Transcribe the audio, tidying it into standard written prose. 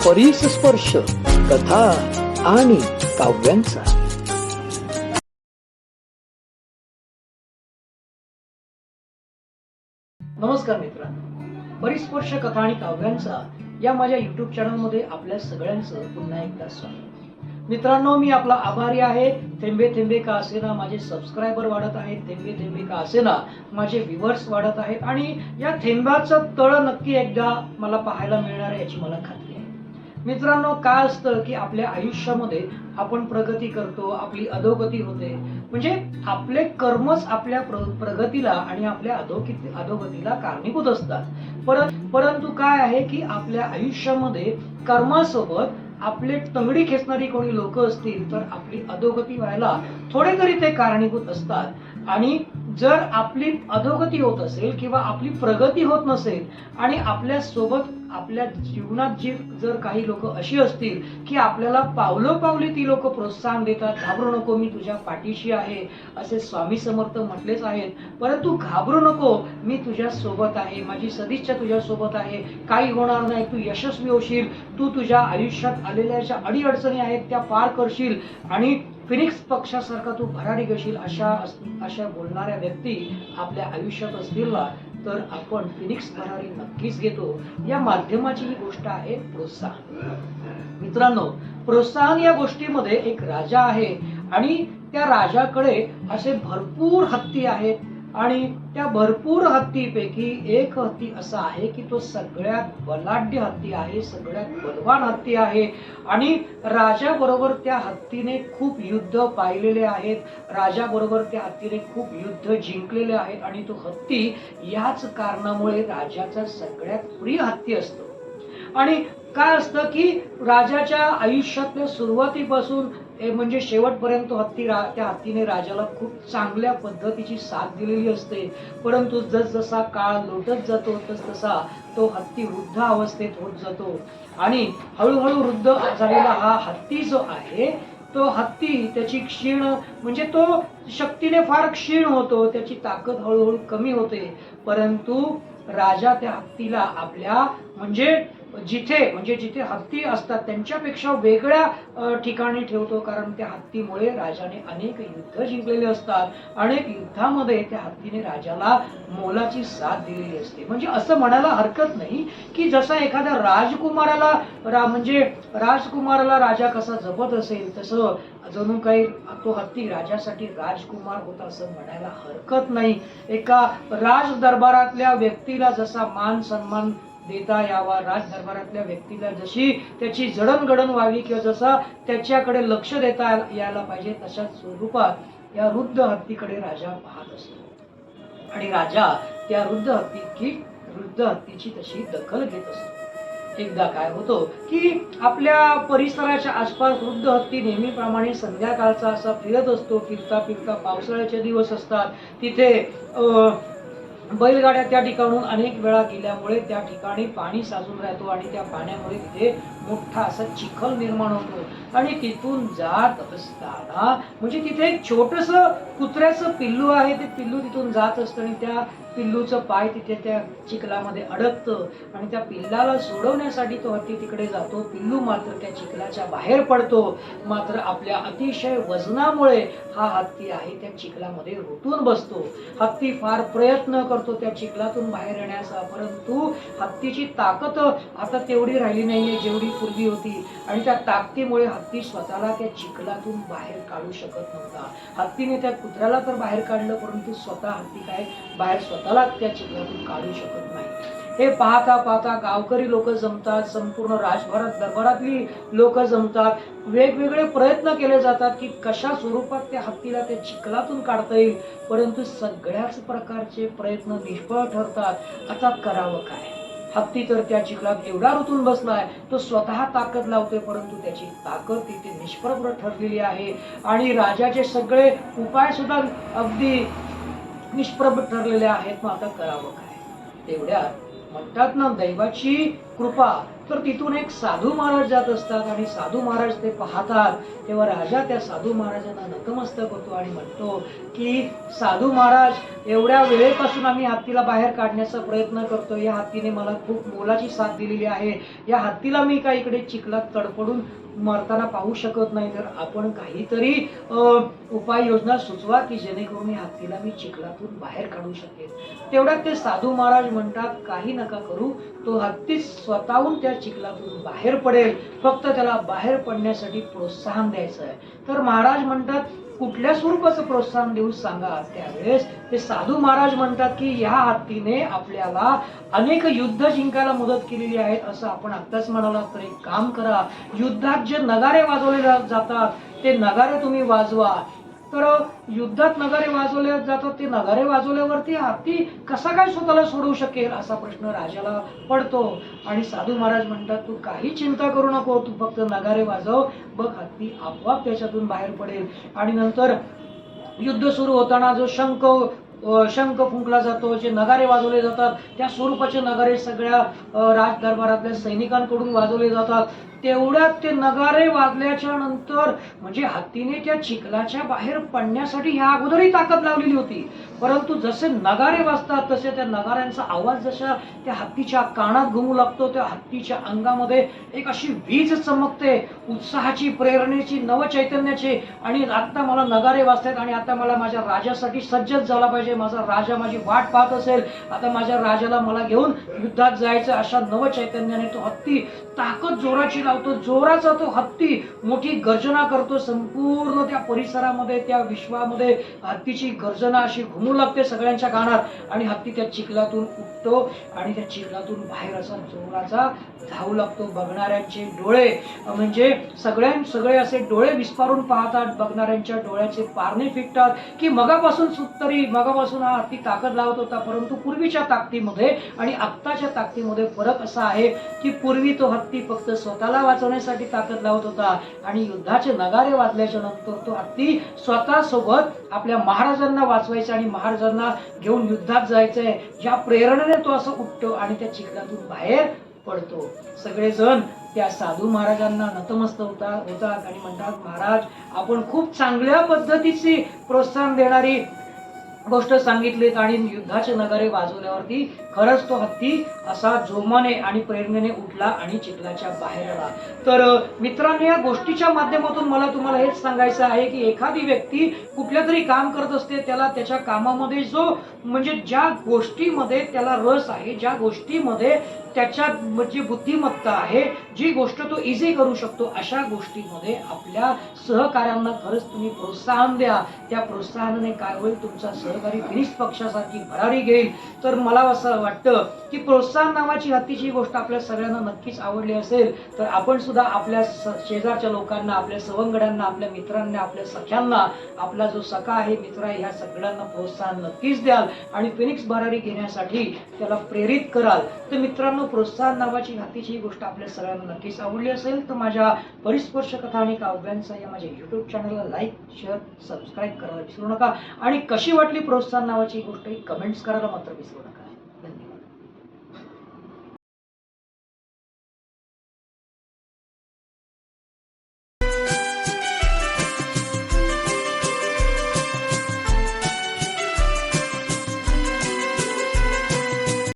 परीस स्पर्श कथा आणि काव्यांचा. नमस्कार मित्रांनो, परिस्पर्श कथा आणि काव्यांचा या माझ्या युट्यूब चॅनलमध्ये आपल्या सगळ्यांचं पुन्हा एकदा स्वागत. मित्रांनो, मी आपला आभारी आहे. थेंबे थेंबे का असेना माझे सबस्क्रायबर वाढत आहेत, थेंबे थेंबे का असेना माझे व्ह्यूअर्स वाढत आहेत आणि या थेंबाचं तळ नक्की एकदा मला पाहायला मिळणार आहे याची मला खात्री आहे. मित्रांनो, काय असतं की आपल्या आयुष्यामध्ये आपण प्रगती करतो, आपली अधोगती होते, म्हणजे आपले कर्मच आपल्या प्रगतीला आणि आपल्या अधोगतीला कारणीभूत असतात. परंतु काय आहे की आपल्या आयुष्यामध्ये कर्मासोबत आपले तंगडी खेचणारी कोणी लोक असतील तर आपली अधोगती व्हायला थोडे तरी ते कारणीभूत असतात. आणि जर आपली अधोगती होत असेल किंवा आपली प्रगती होत नसेल आणि आपल्या सोबत आपल्या जीवनात जर काही लोक अशी असतील की आपल्याला पावलोपावली ती लोक प्रोत्साहन देतात, घाबरू नको, मी तुझ्या पाठीशी आहे, असे स्वामी समर्थ म्हटलेच आहेत. परंतु घाबरू नको, मी तुझ्या सोबत आहे, माझी सदिच्छा तुझ्या सोबत आहे, काही होणार नाही, तू यशस्वी होशील, तू तुझ्या आयुष्यात आलेल्या ज्या अडीअडचणी आहेत त्या पार करशील आणि फिनिक्स पक्षासारखा तू भरारी घेशील, अशा बोलणाऱ्या व्यक्ती आपल्या आयुष्यात असतील ना, तर आपण फिनिक्स भरारी नक्कीच घेतो. या माध्यमाची ही गोष्ट आहे प्रोत्साहन. मित्रांनो, प्रोत्साहन या गोष्टीमध्ये एक राजा आहे आणि त्या राजाकडे असे भरपूर हत्ती आहेत आणि त्या भरपूर हत्तीपैकी एक हत्ती असा आहे की तो सगळ्यात बलाढ्य हत्ती आहे, सगळ्यात बलवान हत्ती आहे आणि राजाबरोबर त्या हत्तीने खूप युद्ध पाहिलेले आहेत, राजाबरोबर त्या हत्तीने खूप युद्ध जिंकलेले आहेत आणि तो हत्ती याच कारणामुळे राजाचा सगळ्यात प्रिय हत्ती असतो. आणि काय असतं की राजाच्या आयुष्यातल्या सुरुवातीपासून म्हणजे शेवटपर्यंत त्या हत्तीने राजाला खूप चांगल्या पद्धतीची साथ दिलेली असते. परंतु जसजसा काळ लोटत जातो तसतसा तो हत्ती वृद्ध अवस्थेत होत जातो आणि हळूहळू वृद्ध झालेला हा हत्ती जो आहे तो हत्ती त्याची क्षीण म्हणजे तो शक्तीने फार क्षीण होतो, त्याची ताकद हळूहळू कमी होते. परंतु राजा त्या हत्तीला आपल्या जिथे हत्ती असतात त्यांच्यापेक्षा वेगळ्या ठिकाणी ठेवतो, कारण त्या हत्तीमुळे राजाने अनेक युद्ध जिंकलेले असतात, अनेक युद्धामध्ये त्या हत्तीने राजाला मोलाची साथ दिलेली असते. म्हणजे असं म्हणायला हरकत नाही की जसा एखाद्या राजकुमाराला राजा कसा जपत असेल तसं जणू काही तो हत्ती राजासाठी राजकुमार होता असं म्हणायला हरकत नाही. एका राज दरबारातल्या व्यक्तीला जसा मान सन्मान देता यावा, राज दरबारातल्या व्यक्तीला जशी त्याची जडणघडण व्हावी किंवा जसा त्याच्याकडे लक्ष देता यायला पाहिजे तशाच स्वरूपात या वृद्ध हत्तीकडे राजा पाहत असतो आणि राजा त्या वृद्ध हत्तीची तशी दखल घेत असतो. एकदा काय होतो की आपल्या परिसराच्या आसपास वृद्ध हत्ती नेहमीप्रमाणे संध्याकाळचा असा फिरत असतो. फिरता पावसाळ्याचे दिवस असतात, तिथे बैलगाड्या त्या ठिकाणून अनेक वेळा गेल्यामुळे त्या ठिकाणी पाणी साचून राहतो आणि त्या पाण्यामुळे तिथे मोठा असा चिखल निर्माण होतो आणि तिथून जात असताना म्हणजे तिथे एक छोटस कुत्र्याचं पिल्लू आहे, ते पिल्लू तिथून जात असतं आणि त्या पिल्लूचं पाय तिथे त्या चिखलामध्ये अडकतं आणि त्या पिल्लाला सोडवण्यासाठी तो हत्ती तिकडे जातो. पिल्लू मात्र त्या चिखलाच्या बाहेर पडतो. मात्र आपल्या अतिशय वजनामुळे हा हत्ती आहे त्या चिखलामध्ये रुतून बसतो. हत्ती फार प्रयत्न करतो त्या चिखलातून बाहेर येण्याचा, परंतु हत्तीची ताकद आता तेवढी राहिली नाहीये जेवढी पूर्वी होती आणि त्या ताकदीमुळे हत्ती स्वतःला त्या चिखलातून बाहेर काढू शकत नव्हता. हत्तीने त्या कुत्र्याला तर बाहेर काढलं, परंतु स्वतः हत्ती काय बाहेर स्वतःला त्या चिखलातून काढू शकत नाही. हे पाहता गावकरी लोक जमतात, संपूर्ण दरबारातली लोक जमतात, वेगवेगळे प्रयत्न केले जातात की कशा स्वरूपात त्या हत्तीला त्या चिखलातून काढता येईल, परंतु सगळ्याच प्रकारचे प्रयत्न निष्फळ ठरतात. आता करावं काय? हत्ती तर त्या चिखलात एवढा रुतून बसलाय, तो स्वतः ताकद लावतोय, परंतु त्याची ताकद तिथे निष्प्रभ ठरलेली आहे आणि राजाचे सगळे उपाय सुद्धा अगदी निष्प्रभ ठरलेले आहेत. मग आता करावं काय? तेवढ्यात म्हणतात ना, दैवाची कृपा, तर तिथून एक साधू महाराज जात असतात आणि साधू महाराज ते पाहतात. तेव्हा राजा त्या साधू महाराजांना नतमस्तक होतो आणि म्हणतो की साधू महाराज, एवढ्या वेळेपासून आम्ही हत्तीला बाहेर काढण्याचा प्रयत्न करतो. या हत्तीने मला खूप मोलाची साथ दिलेली आहे. या हत्तीला मी काय इकडे चिखलात तडपडून मरताना पाहू शकत नाही. तर आपण काहीतरी उपाययोजना सुचवा की जेणेकरून या हत्तीला मी चिखलातून बाहेर काढू शकेन. तेवढ्यात ते साधू महाराज म्हणतात, काही नका करू, तो हत्ती स्वतःहून त्या चिखलातून बाहेर पडेल, फक्त त्याला बाहेर पडण्यासाठी प्रोत्साहन द्यायचं आहे. तर महाराज म्हणतात, कुठल्या स्वरूपाचं प्रोत्साहन देऊ सांगा. त्यावेळेस ते साधू महाराज म्हणतात की ह्या हत्तीने आपल्याला अनेक युद्ध जिंकायला मदत केलेली आहे असं आपण आत्ताच म्हणाला. तर एक काम करा, युद्धात जे नगारे वाजवले जातात ते नगारे तुम्ही वाजवा. तर युद्धात नगारे वाजवले जातात, ते नगारे वाजवल्यावरती हत्ती कसा काय स्वतःला सोडवू शकेल असा प्रश्न राजाला पडतो. आणि साधू महाराज म्हणतात, तू काही चिंता करू नको, तू फक्त नगारे वाजव, बघ हत्ती आपोआप त्याच्यातून बाहेर पडेल. आणि नंतर युद्ध सुरू होताना जो शंख फुंकला जातो, जे नगारे वाजवले जातात, त्या स्वरूपाचे नगारे सगळ्या राज दरबारातल्या सैनिकांकडून वाजवले जातात. तेवढ्यात ते नगारे वाजल्याच्या नंतर म्हणजे हत्तीने त्या चिखलाच्या बाहेर पडण्यासाठी ह्या अगोदरही ताकद लावलेली होती, परंतु जसे नगारे वाजतात तसे त्या नगाऱ्यांचा आवाज जसा त्या हत्तीच्या कानात घुमू लागतो, त्या हत्तीच्या अंगामध्ये एक अशी वीज चमकते, उत्साहाची, प्रेरणेची, नवचैतन्याची. आणि आता मला नगारे वाजतात आणि आता मला माझ्या राजासाठी सज्जच झाला पाहिजे, माझा राजा माझी वाट पाहत असेल, आता माझ्या राजाला मला घेऊन युद्धात जायचं, अशा नवचैतन्याने तो हत्ती ताकद जोराची लावतो. जोराचा तो हत्ती मोठी गर्जना करतो. संपूर्ण त्या परिसरामध्ये, त्या विश्वामध्ये हत्तीची गर्जना अशी घुमू लागते सगळ्यांच्या कानात. आणि हत्ती त्या चिखलातून उठतो आणि त्या चिखलातून बाहेर असा जोराचा धावू लागतो. बघणाऱ्यांचे डोळे म्हणजे सगळे असे डोळे विस्पारून पाहतात. बघणाऱ्यांच्या डोळ्याचे पारणे फिटतात की मगापासून हा हत्ती ताकद लावत होता, परंतु पूर्वीच्या ताकदीमध्ये आणि आत्ताच्या ताकदीमध्ये फरक असा आहे की पूर्वी तो हत्ती फक्त स्वतःला वाचवण्यासाठी ताकद लावत होता आणि युद्धाचे नगारे वाजल्याच्या नंतर तो हत्ती स्वतः सोबत आपल्या महाराजांना वाचवायचं आणि महाराजांना घेऊन युद्धात जायचंय, या प्रेरणेने तो असं उठतो आणि त्या चिखलातून बाहेर पडतो. सगळेजण त्या साधू महाराजांना नतमस्तक होतात आणि म्हणतात, महाराज, आपण खूप चांगल्या पद्धतीची प्रोत्साहन देणारी गोष्ट सांगितलीत आणि युद्धाचे नगारे वाजवल्यावरती खरंच तो हत्ती असा जोमाने आणि प्रेरणेने उठला आणि चिखलाच्या बाहेर आला. तर मित्रांनो, या गोष्टीच्या माध्यमातून मला तुम्हाला हेच सांगायचं आहे की एखादी व्यक्ती कुठल्या तरी काम करत असते, त्याला त्याच्या कामामध्ये म्हणजे ज्या गोष्टीमध्ये त्याला रस आहे, ज्या गोष्टीमध्ये त्याच्या म्हणजे बुद्धिमत्ता आहे, जी गोष्ट तो इझी करू शकतो, अशा गोष्टीमध्ये आपल्या सहकार्यांना खरंच तुम्ही प्रोत्साहन द्या. त्या प्रोत्साहनाने काय होईल, तुमचा सहकारी फिनिक्स पक्षासारखी भरारी घेईल. तर मला असं वाटतं की प्रोत्साहन नावाची हत्तीची गोष्ट आपल्या सगळ्यांना नक्कीच आवडली असेल. तर आपण सुद्धा आपल्या शेजारच्या लोकांना, आपल्या सवंगड्यांना, आपल्या मित्रांना, आपल्या सख्यांना, आपला जो सखा आहे, मित्र आहे, ह्या सगळ्यांना प्रोत्साहन नक्कीच द्याल आणि फिनिक्स भरारी घेण्यासाठी त्याला प्रेरित कराल. तर मित्रांनो, प्रोत्साहन नावाची हत्तीची गोष्ट आपल्या सगळ्यांना नक्कीच आवडली असेल तर माझ्या परिस्पर्श कथा आणि काव्यांचा या माझ्या YouTube चॅनलला लाईक, शेअर, सबस्क्राईब करायला विसरू नका. आणि कशी वाटली प्रोत्साहन नावाची गोष्ट ही कमेंट्स करायला मात्र विसरू नका.